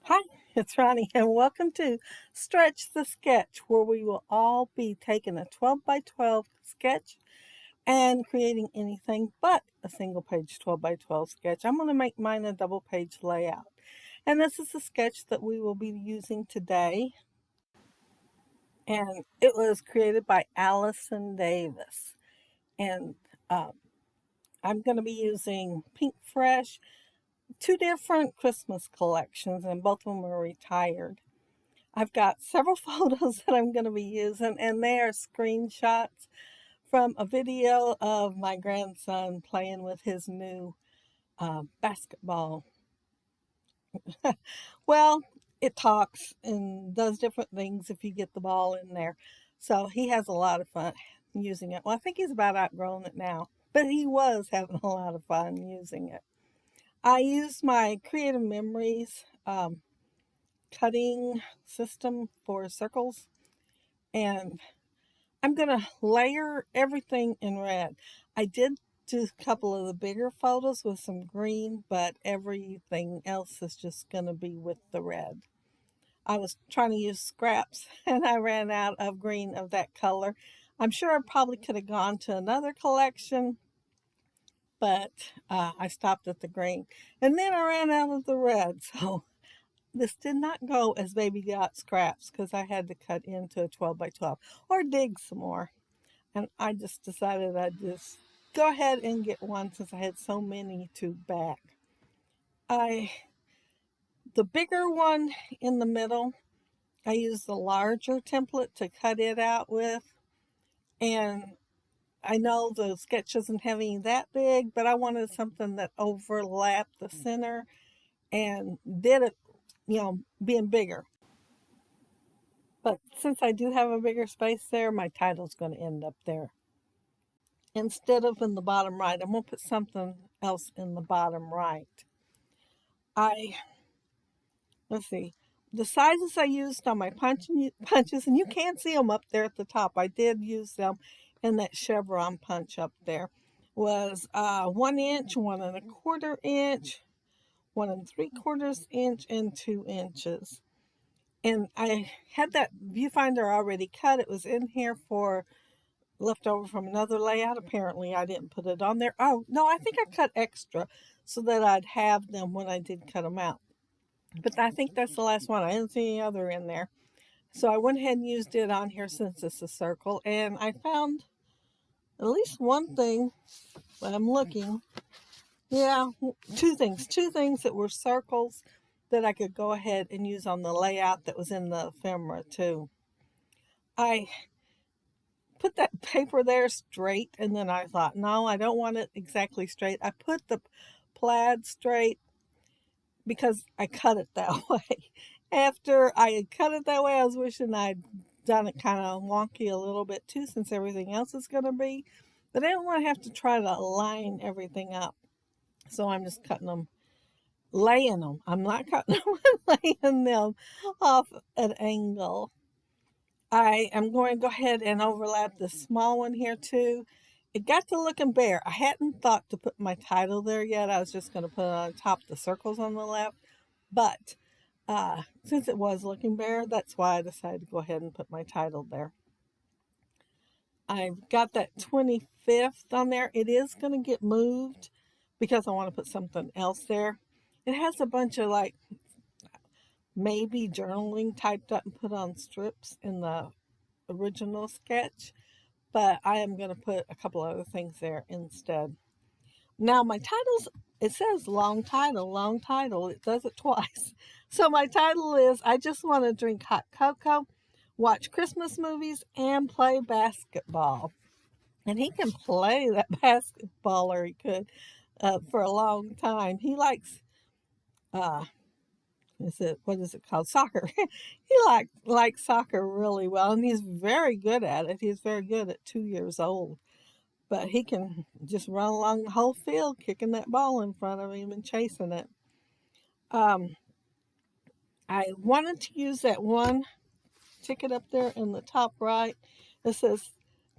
Hi, it's Ronnie, and welcome to Stretch the Sketch, where we will all be taking a 12 by 12 sketch and creating anything but a single page 12 by 12 sketch. I'm going to make mine a double page layout. And this is the sketch that we will be using today. And it was created by Allison Davis. And um, I'm going to be using Pinkfresh, two different Christmas collections, and both of them are retired. I've got several photos that I'm going to be using, and they are screenshots from a video of my grandson playing with his new basketball. Well, it talks and does different things if you get the ball in there. So he has a lot of fun using it. Well, I think he's about outgrown it now, but he was having a lot of fun using it. I used my Creative Memories cutting system for circles, and I'm going to layer everything in red. I did do a couple of the bigger photos with some green, but everything else is just going to be with the red. I was trying to use scraps and I ran out of green of that color. I'm sure I probably could have gone to another collection, but I stopped at the green. And then I ran out of the red. So this did not go as baby got scraps because I had to cut into a 12 by 12 or dig some more. And I just decided I'd just go ahead and get one since I had so many to back. I the bigger one in the middle, I used the larger template to cut it out with. And I know the sketch doesn't have any that big, but I wanted something that overlapped the center and did it, being bigger. But since I do have a bigger space there, my title's going to end up there. Instead of in the bottom right, I'm going to put something else in the bottom right. I, let's see, the sizes I used on my punches, and you can see them up there at the top. I did use them in that chevron punch up there. Was 1 inch, 1 1/4 inch, 1 3/4 inch, and 2 inches. And I had that viewfinder already cut. It was in here for left over from another layout. Apparently, I didn't put it on there. Oh, no, I think I cut extra so that I'd have them when I did cut them out. But I think that's the last one. I didn't see any other in there. So I went ahead and used it on here since it's a circle. And I found at least one thing when I'm looking. Yeah, two things that were circles that I could go ahead and use on the layout that was in the ephemera too. I put that paper there straight, and then I thought, no, I don't want it exactly straight. I put the plaid straight because I cut it that way. After I had cut it that way, I was wishing I'd done it kind of wonky a little bit too, since everything else is going to be. But I don't want to have to try to line everything up. So I'm just cutting them, laying them. I'm not cutting them, I'm laying them off at an angle. I am going to go ahead and overlap the small one here too. It got to looking bare. I hadn't thought to put my title there yet. I was just going to put it on top of the circles on the left. But since it was looking bare, that's why I decided to go ahead and put my title there. I've got that 25th on there. It is going to get moved because I want to put something else there. It has a bunch of like maybe journaling typed up and put on strips in the original sketch, but I am going to put a couple other things there instead. Now, my titles, it says long title, long title. It does it twice. So, my title is I Just Want to Drink Hot Cocoa, Watch Christmas Movies, and Play Basketball. And he can play that basketball, or he could, for a long time. He likes uh, what is it called, soccer. He likes soccer really well, and he's very good at it. He's very good at 2 years old, but he can just run along the whole field kicking that ball in front of him and chasing it. um, I wanted to use that one ticket up there in the top right. It says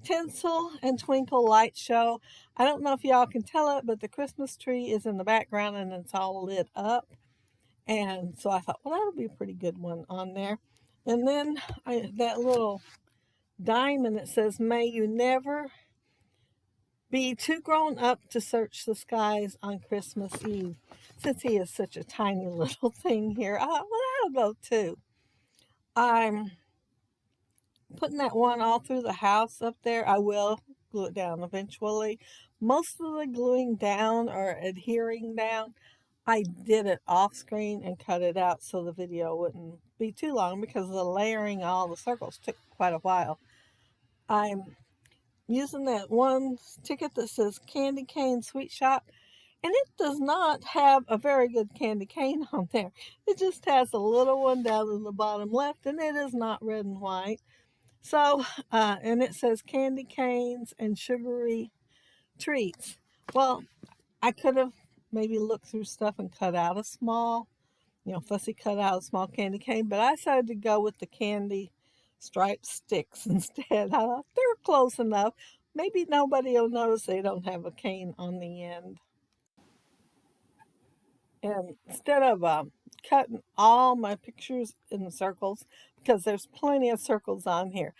Tinsel and Twinkle Light Show. I don't know if y'all can tell it, but the Christmas tree is in the background and it's all lit up. And so I thought, well, that'll be a pretty good one on there. And then that little diamond, it says, may you never be too grown up to search the skies on Christmas Eve. Since he is such a tiny little thing here, I thought, well, that'll go too. I'm putting that one all through the house up there. I will glue it down eventually. Most of the gluing down or adhering down, I did it off screen and cut it out so the video wouldn't be too long because the layering all the circles took quite a while. I'm using that one ticket that says Candy Cane Sweet Shop, and it does not have a very good candy cane on there. It just has a little one down in the bottom left, and it is not red and white. So, and it says candy canes and sugary treats. Well, I could have maybe looked through stuff and cut out a small, fussy cut out a small candy cane, but I decided to go with the candy striped sticks instead. I thought they're close enough. Maybe nobody will notice they don't have a cane on the end. And instead of cutting all my pictures in circles, because there's plenty of circles on here,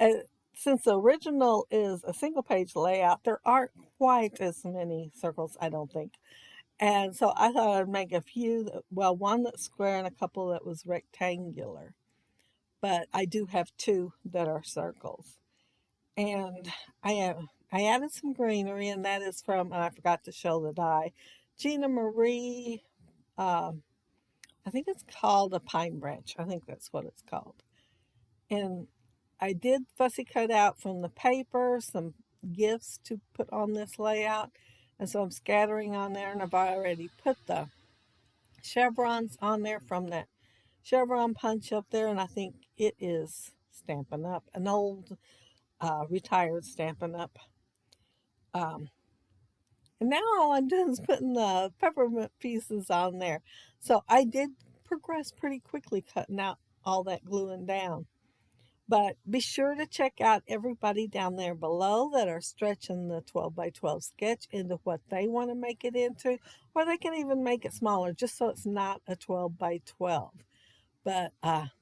uh, since the original is a single page layout, there aren't quite as many circles, I don't think. And so I thought I'd make a few, one that's square and a couple that was rectangular. But I do have two that are circles. And I added some greenery, and that is from, and I forgot to show the die, Gina Marie. I think it's called a pine branch. I think that's what it's called. And I did fussy cut out from the paper some gifts to put on this layout. And so I'm scattering on there, and I've already put the chevrons on there from that chevron punch up there. And I think it is Stampin' Up, an old retired Stampin' Up. And now all I'm doing is putting the peppermint pieces on there. So I did progress pretty quickly cutting out all that gluing down. But be sure to check out everybody down there below that are stretching the 12 by 12 sketch into what they want to make it into, or they can even make it smaller just so it's not a 12 by 12. But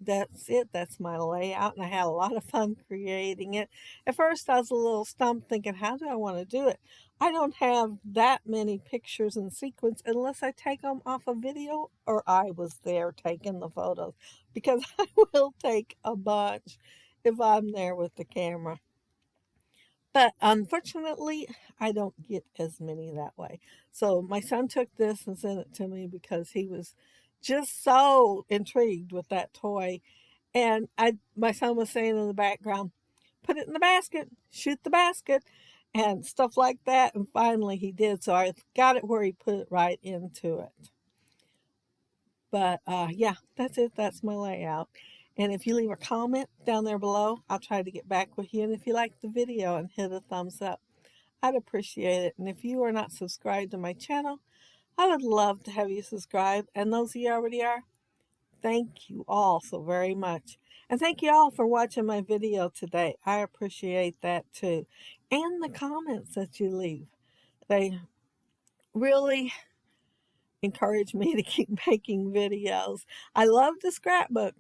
that's it. That's my layout, and I had a lot of fun creating it. At first, I was a little stumped thinking, how do I want to do it? I don't have that many pictures in sequence unless I take them off a video or I was there taking the photos, because I will take a bunch if I'm there with the camera. But unfortunately, I don't get as many that way. So my son took this and sent it to me because he was just so intrigued with that toy. And my son was saying in the background, put it in the basket, shoot the basket, and stuff like that. And finally he did. So I got it where he put it right into it. But yeah, that's it. That's my layout. And if you leave a comment down there below, I'll try to get back with you. And if you like the video, and hit a thumbs up, I'd appreciate it. And if you are not subscribed to my channel, I would love to have you subscribe. And those of you already are, thank you all so very much. And thank you all for watching my video today. I appreciate that too. And the comments that you leave. They really encourage me to keep making videos. I love the scrapbook.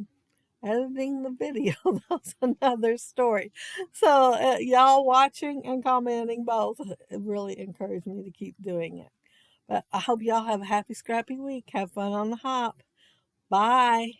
Editing the video, that's another story. So y'all watching and commenting both, it really encouraged me to keep doing it. But I hope y'all have a happy scrappy week. Have fun on the hop. Bye.